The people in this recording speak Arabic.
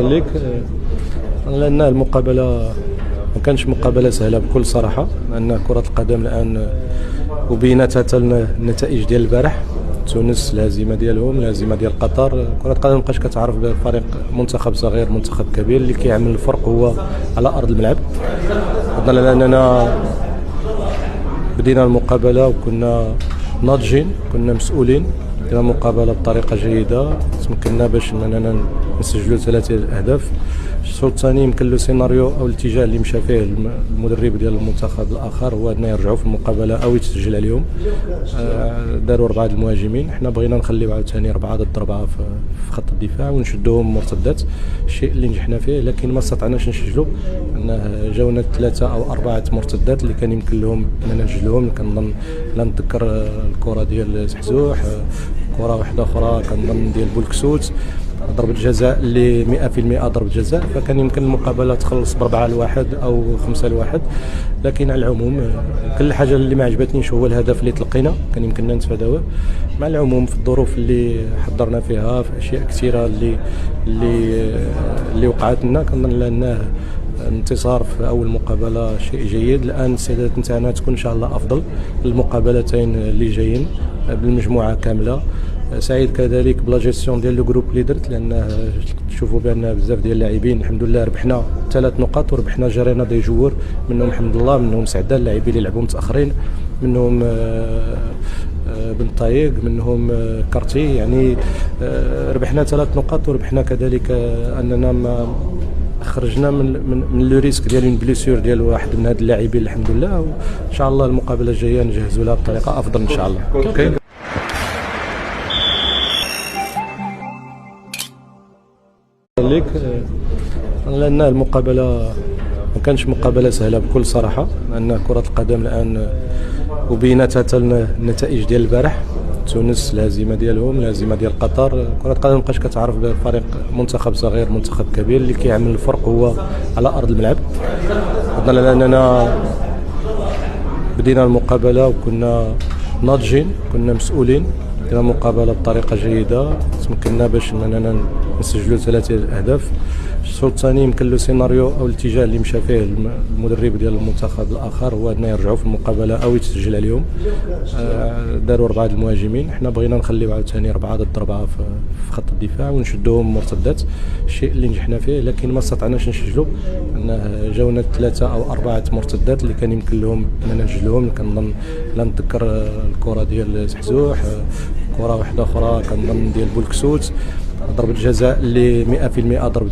لك لأن المقابلة ما كانش مقابلة سهلة بكل صراحة، لأن كرة القدم الآن وبينت حتى النتائج ديال البارح. تونس الهزيمة ديالهم، الهزيمة ديال قطر. كرة القدم مابقاش كتعرف بفريق منتخب صغير منتخب كبير. اللي كيعمل الفرق هو على أرض الملعب. نظن أننا بدينا المقابلة وكنا ناضجين، كنا مسؤولين، بدينا المقابلة بطريقة جيدة، تمكنا باش أننا نسجلوا 3 أهداف. الشوط الثاني يمكن له سيناريو او الاتجاه اللي مشى فيه المدرب ديال المنتخب الاخر هو انه يرجعوا في المقابله او يتسجل عليهم. داروا 4 المهاجمين، حنا بغينا نخليو عاوتاني 4 ضد 4 في خط الدفاع ونشدوهم مرتدات، الشيء اللي نجحنا فيه، لكن ما استطعناش نسجلوا. انه جاونا 3 أو 4 مرتدات اللي كان يمكن لهم اننا نسجلوهم. كنظن لا نتذكر الكره ديال سحزوح، كره واحده اخرى كنظن ديال بولكسوت، ضربة جزاء اللي 100% ضربة جزاء، فكان يمكن المقابلة تخلص ب4-1 أو 5-1. لكن على العموم كل حاجة اللي ما عجبتنيش هو الهدف اللي تلقينا، كان يمكننا نتفاداوه. مع العموم في الظروف اللي حضرنا فيها، في أشياء كثيرة اللي وقعت لنا، كنظن أنه انتصار في أول مقابلة شيء جيد. الآن الاستعدادات نتاعنا تكون إن شاء الله أفضل المقابلتين اللي جايين بالمجموعة كاملة. سعيد كذلك بلا جيستيون ديال لو جروب اللي درت، لان تشوفوا بان بزاف ديال اللاعبين الحمد لله ربحنا 3 نقاط وربحنا جرينا دي جوور منهم الحمد لله، منهم سعداء اللاعبين اللي لعبوا متاخرين، منهم بن طايق، منهم كارتي. يعني ربحنا 3 نقاط وربحنا كذلك اننا ما خرجنا من لو ريسك ديال اون بليسيور ديال واحد من هاد اللاعبين الحمد لله. وان شاء الله المقابله الجايه نجهزوا لها بطريقه افضل ان شاء الله. اوكي لك لأن المقابلة ما كانش مقابلة سهلة بكل صراحة، لأن كرة القدم الآن وبينت حتى النتائج ديال البارح. تونس الهزيمة ديالهم، الهزيمة ديال قطر. كرة القدم مابقاش كتعرف بفريق منتخب صغير منتخب كبير. اللي كيعمل الفرق هو على أرض الملعب. نظن أننا بدينا المقابلة وكنا ناضجين، كنا مسؤولين، بدينا المقابلة بطريقة جيدة، تمكنا باش أننا نسجلوا 3 أهداف. الشوط الثاني يمكن له سيناريو او الاتجاه اللي مشى فيه المدرب ديال المنتخب الاخر هو انه يرجعوا في المقابله او يتسجل عليهم. داروا 4 المهاجمين، حنا بغينا نخليو عاوتاني 4 ضد 4 في خط الدفاع ونشدوهم مرتدات، الشيء اللي نجحنا فيه، لكن ما استطعناش نسجلوا. انه جاونا 3 أو 4 مرتدات اللي كان يمكن لهم اننا نسجلوهم. كنظن لا نتذكر الكره ديال سحزوح، كره واحده اخرى كنظن ديال بولكسوت، ضربة جزاء اللي 100% ضربة